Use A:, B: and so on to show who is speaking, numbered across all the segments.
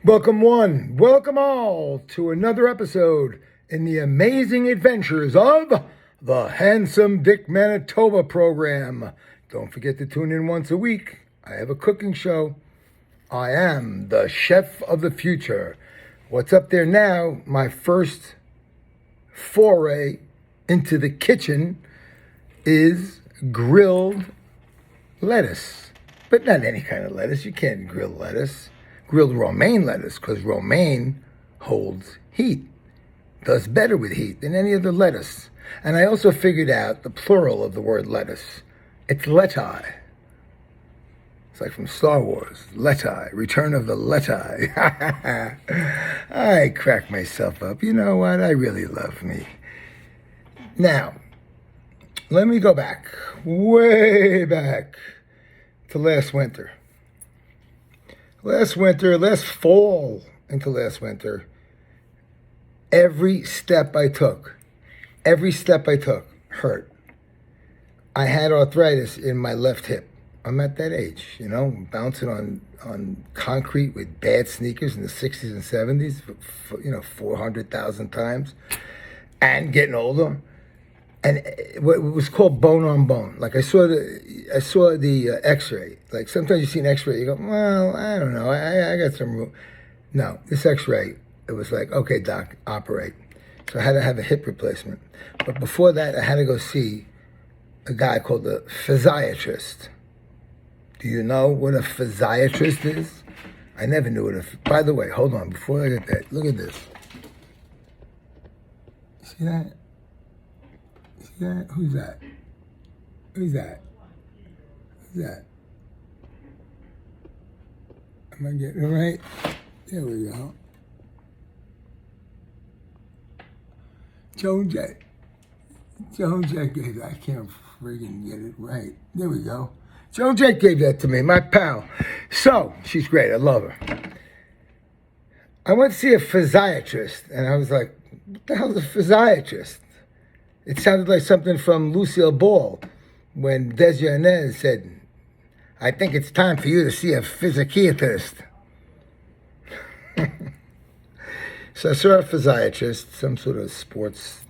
A: Welcome one, welcome all to another episode in the amazing adventures of the Handsome Dick Manitoba program. Don't forget to tune in once a week. I have a cooking show. I am the chef of the future. What's up there now? My first foray into the kitchen is grilled lettuce. But not any kind of lettuce. You can't grill lettuce. Grilled romaine lettuce, because romaine holds heat, does better with heat than any other lettuce. And I also figured out the plural of the word lettuce. It's leti. It's like from Star Wars, leti, Return of the leti. I crack myself up. You know what? I really love me. Now, let me go back, way back to last winter. Last fall into last winter, every step I took hurt. I had arthritis in my left hip. I'm at that age, bouncing on concrete with bad sneakers in the 60s and 70s, 400,000 times, and getting older. And it was called bone on bone. Like I saw the X-ray. Like sometimes you see an X-ray, you go, well, I don't know, I got some room. No, this X-ray, it was like, okay, doc, operate. So I had to have a hip replacement. But before that, I had to go see a guy called a physiatrist. Do you know what a physiatrist is? I never knew what by the way, hold on, before I get that, look at this. See that? Who's that? Who's that? Am I getting it right? There we go. Joan Jett gave that. I can't friggin' get it right. There we go. Joan Jett gave that to me, my pal. So, she's great. I love her. I went to see a physiatrist, and I was like, what the hell's a physiatrist? It sounded like something from Lucille Ball when Desjardins said, I think it's time for you to see a physiatrist. So I saw a physiatrist, some sort of sports,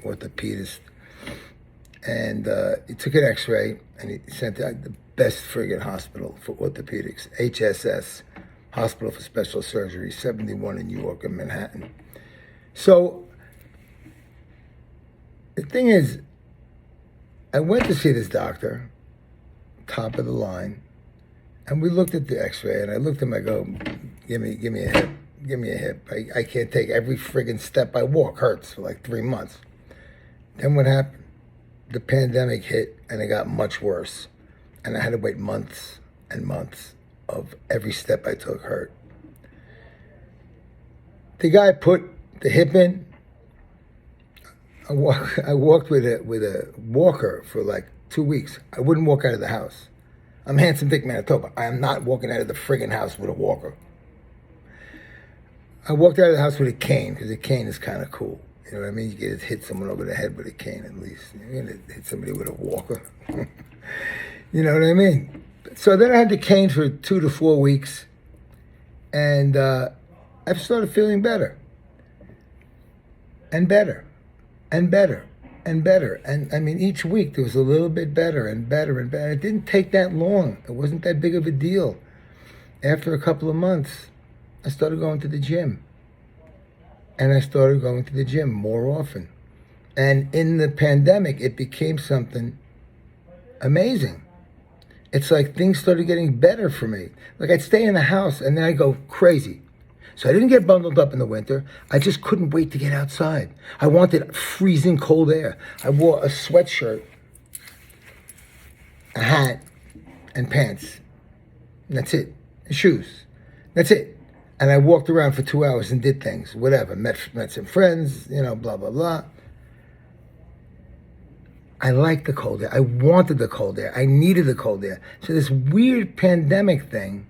A: orthopedist. And he took an X-ray and he sent out the best friggin' hospital for orthopedics, HSS, Hospital for Special Surgery, 71 in New York and Manhattan. So the thing is, I went to see this doctor, top of the line, and we looked at the X-ray, and I looked at him, I go, give me a hip. I can't take every friggin' step I walk, hurts for like 3 months. Then what happened? The pandemic hit, and it got much worse, and I had to wait months and months of every step I took hurt. The guy put the hip in. I walked with a walker for like 2 weeks. I wouldn't walk out of the house. I'm Handsome Dick Manitoba. I am not walking out of the friggin' house with a walker. I walked out of the house with a cane, because a cane is kind of cool. You know what I mean? You get to hit someone over the head with a cane at least. You're going to hit somebody with a walker. You know what I mean? So then I had the cane for 2 to 4 weeks, and I started feeling better. And better. And better, and better. And I mean, each week there was a little bit better and better and better. It didn't take that long. It wasn't that big of a deal. After a couple of months, I started going to the gym. And I started going to the gym more often. And in the pandemic, it became something amazing. It's like things started getting better for me. Like I'd stay in the house and then I'd go crazy. So I didn't get bundled up in the winter. I just couldn't wait to get outside. I wanted freezing cold air. I wore a sweatshirt, a hat, and pants. And that's it. And shoes. That's it. And I walked around for 2 hours and did things, whatever. Met some friends, blah, blah, blah. I liked the cold air. I wanted the cold air. I needed the cold air. So this weird pandemic thing,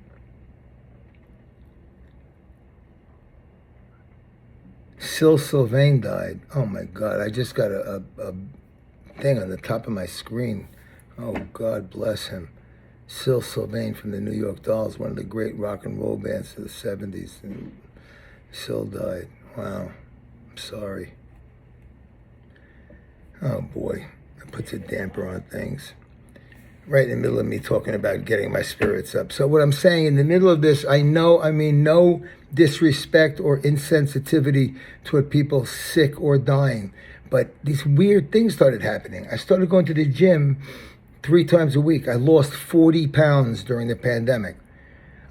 A: Sylvain died. Oh my God, I just got a thing on the top of my screen. Oh, God bless him. Syl Sylvain from the New York Dolls, one of the great rock and roll bands of the 70s, and Syl died. Wow, I'm sorry. Oh boy, it puts a damper on things. Right in the middle of me talking about getting my spirits up. So what I'm saying, in the middle of this, I mean no disrespect or insensitivity toward people sick or dying, but these weird things started happening. I started going to the gym 3 times a week. I lost 40 pounds during the pandemic.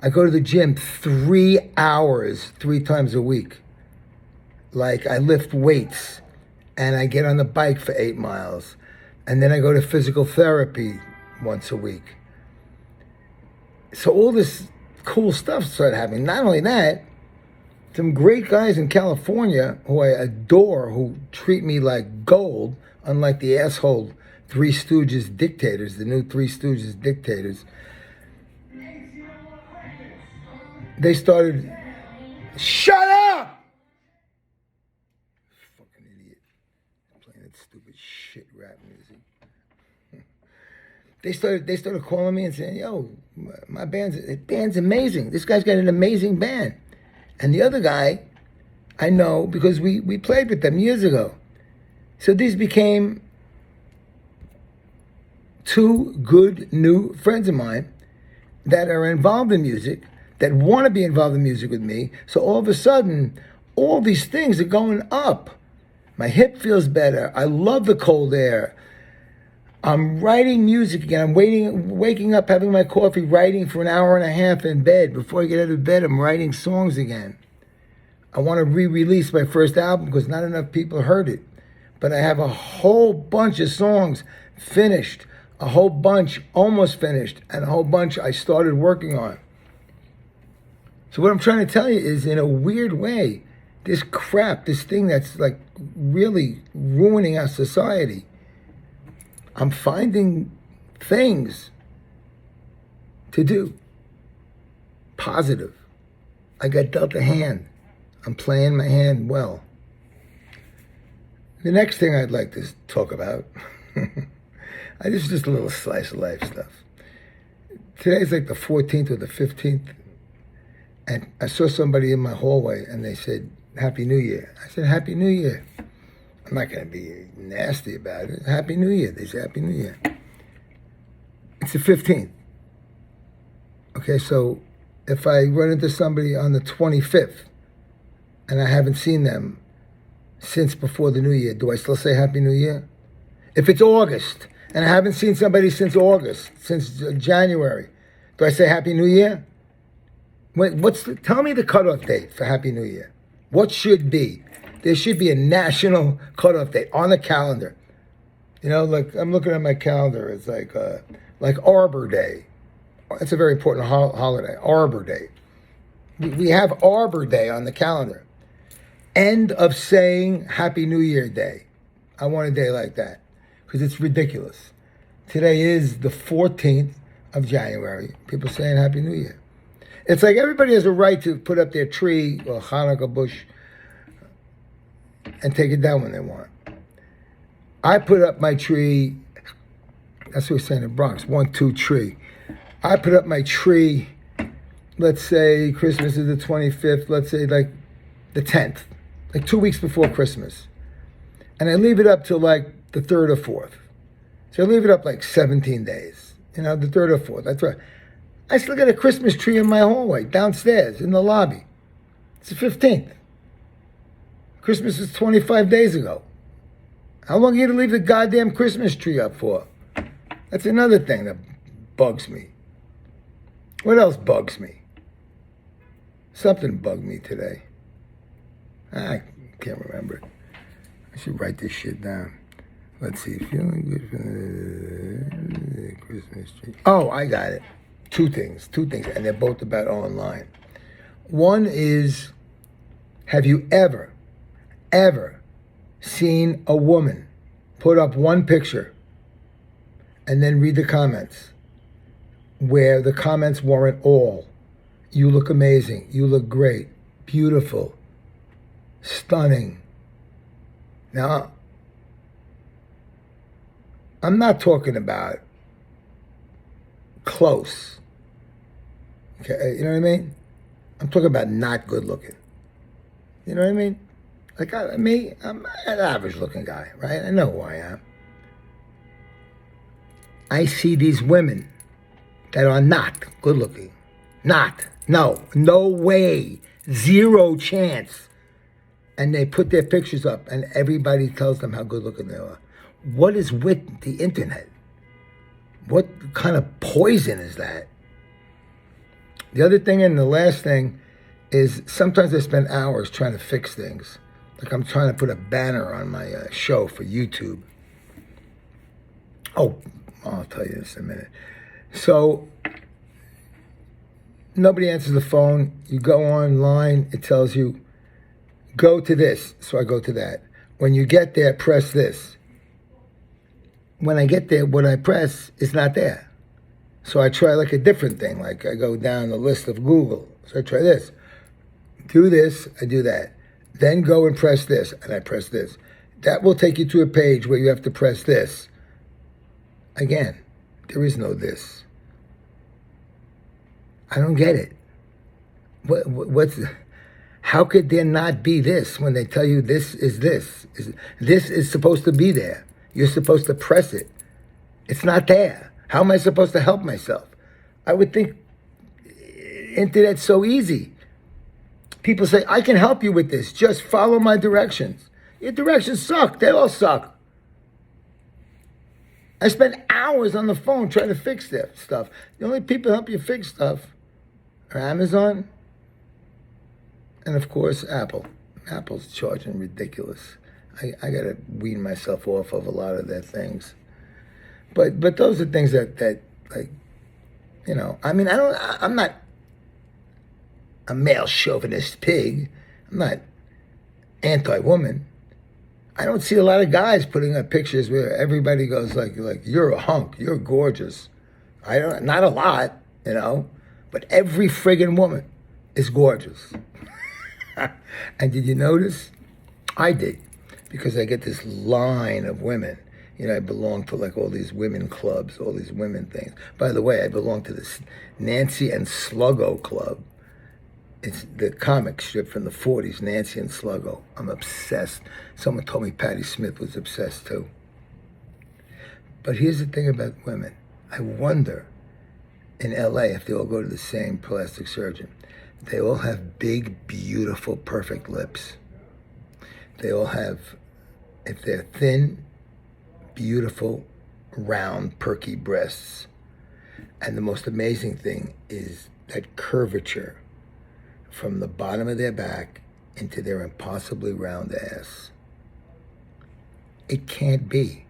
A: I go to the gym 3 hours 3 times a week. Like, I lift weights and I get on the bike for 8 miles. And then I go to physical therapy once a week. So all this cool stuff started happening. Not only that, some great guys in California who I adore, who treat me like gold, unlike the asshole Three Stooges dictators, the new Three Stooges dictators. They started, shut up! Fucking idiot. Playing that stupid shit rap music. They started calling me and saying, yo, my band's amazing. This guy's got an amazing band. And the other guy, I know because we played with them years ago. So these became 2 good new friends of mine that are involved in music, that want to be involved in music with me. So all of a sudden, all these things are going up. My hip feels better. I love the cold air. I'm writing music again. I'm waking up, having my coffee, writing for an hour and a half in bed. Before I get out of bed, I'm writing songs again. I want to re-release my first album because not enough people heard it. But I have a whole bunch of songs finished, a whole bunch almost finished, and a whole bunch I started working on. So what I'm trying to tell you is, in a weird way, this crap, this thing that's like really ruining our society, I'm finding things to do. Positive. I got dealt a hand. I'm playing my hand well. The next thing I'd like to talk about, this is just a little slice of life stuff. Today's like the 14th or the 15th, and I saw somebody in my hallway, and they said, Happy New Year. I said, Happy New Year. I'm not going to be nasty about it. Happy New Year. They say Happy New Year. It's the 15th. Okay, so if I run into somebody on the 25th and I haven't seen them since before the New Year, do I still say Happy New Year? If it's August and I haven't seen somebody since August, since January, do I say Happy New Year? Tell me the cutoff date for Happy New Year. What should be? There should be a national cutoff date on the calendar. You know, like I'm looking at my calendar. It's like Arbor Day. That's a very important holiday, Arbor Day. We have Arbor Day on the calendar. End of saying Happy New Year Day. I want a day like that because it's ridiculous. Today is the 14th of January. People saying Happy New Year. It's like everybody has a right to put up their tree or Hanukkah bush and take it down when they want. I put up my tree, that's what we're saying in the Bronx, 1-2 tree. I put up my tree, let's say Christmas is the 25th, let's say like the 10th, like 2 weeks before Christmas. And I leave it up till like the 3rd or 4th. So I leave it up like 17 days, the 3rd or 4th. That's right. I still got a Christmas tree in my hallway, downstairs in the lobby. It's the 15th. Christmas is 25 days ago. How long are you to leave the goddamn Christmas tree up for? That's another thing that bugs me. What else bugs me? Something bugged me today. I can't remember it. I should write this shit down. Let's see. Feeling good for the Christmas tree. Oh, I got it. Two things. And they're both about online. One is, have you ever seen a woman put up one picture and then read the comments, where the comments weren't all, you look amazing, you look great, beautiful, stunning. Now, I'm not talking about close. Okay, you know what I mean? I'm talking about not good looking. You know what I mean? Like I'm an average looking guy, right? I know who I am. I see these women that are not good looking. No way. Zero chance. And they put their pictures up and everybody tells them how good looking they are. What is with the internet? What kind of poison is that? The other thing and the last thing is sometimes I spend hours trying to fix things. Like I'm trying to put a banner on my show for YouTube. Oh, I'll tell you this in a minute. So nobody answers the phone. You go online, it tells you, go to this. So I go to that. When you get there, press this. When I get there, what I press is not there. So I try like a different thing. Like I go down the list of Google. So I try this. Do this, I do that. Then go and press this, and I press this. That will take you to a page where you have to press this. Again, there is no this. I don't get it. How could there not be this when they tell you this is this? This is supposed to be there. You're supposed to press it. It's not there. How am I supposed to help myself? I would think internet's so easy. People say, I can help you with this. Just follow my directions. Your directions suck. They all suck. I spend hours on the phone trying to fix that stuff. The only people who help you fix stuff are Amazon and, of course, Apple. Apple's charging ridiculous. I got to wean myself off of a lot of their things. But those are things that like, you know, I mean, I'm not a male chauvinist pig. I'm not anti-woman. I don't see a lot of guys putting up pictures where everybody goes like you're a hunk, you're gorgeous. Not a lot, you know, but every friggin' woman is gorgeous. And did you notice? I did, because I get this line of women. You know, I belong to like all these women clubs, all these women things. By the way, I belong to this Nancy and Sluggo club. It's the comic strip from the 40s, Nancy and Sluggo. I'm obsessed. Someone told me Patti Smith was obsessed too. But here's the thing about women. I wonder in LA if they all go to the same plastic surgeon. They all have big, beautiful, perfect lips. They all have, if they're thin, beautiful, round, perky breasts. And the most amazing thing is that curvature from the bottom of their back into their impossibly round ass. It can't be.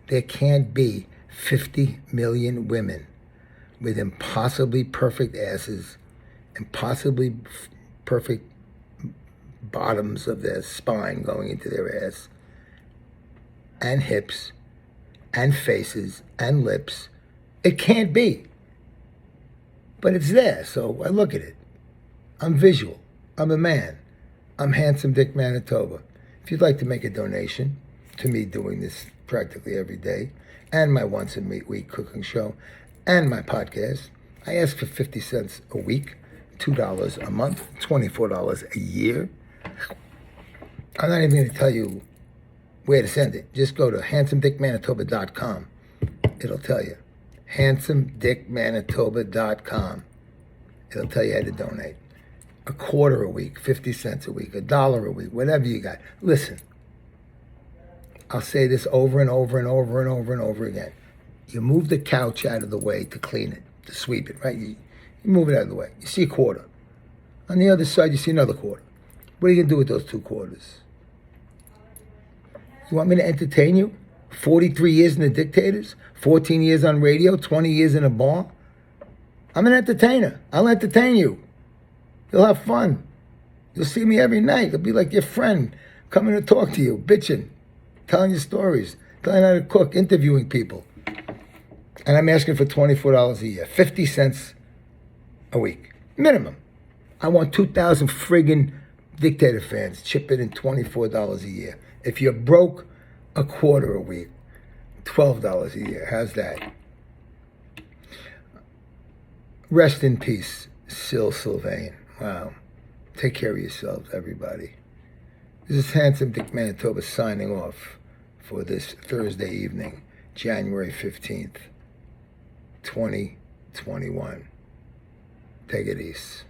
A: There can't be 50 million women with impossibly perfect asses, impossibly perfect bottoms of their spine going into their ass, and hips, and faces, and lips. It can't be. But it's there, so I look at it. I'm visual. I'm a man. I'm Handsome Dick Manitoba. If you'd like to make a donation to me doing this practically every day, and my once a week cooking show, and my podcast, I ask for 50 cents a week, $2 a month, $24 a year. I'm not even going to tell you where to send it. Just go to handsomedickmanitoba.com. It'll tell you. handsomedickmanitoba.com. It'll tell you how to donate. A quarter a week, 50 cents a week, $1 a week, whatever you got. Listen, I'll say this over and over and over and over and over again. You move the couch out of the way to clean it, to sweep it, right? You move it out of the way. You see a quarter. On the other side, you see another quarter. What are you going to do with those 2 quarters? You want me to entertain you? 43 years in the Dictators? 14 years on radio? 20 years in a bar? I'm an entertainer. I'll entertain you. You'll have fun. You'll see me every night. It'll be like your friend coming to talk to you, bitching, telling you stories, telling you how to cook, interviewing people. And I'm asking for $24 a year, 50 cents a week, minimum. I want 2,000 friggin' Dictator fans chipping in $24 a year. If you're broke, a quarter a week, $12 a year. How's that? Rest in peace, Syl Sylvain. Wow. Take care of yourselves, everybody. This is Handsome Dick Manitoba signing off for this Thursday evening, January 15th, 2021. Take it easy.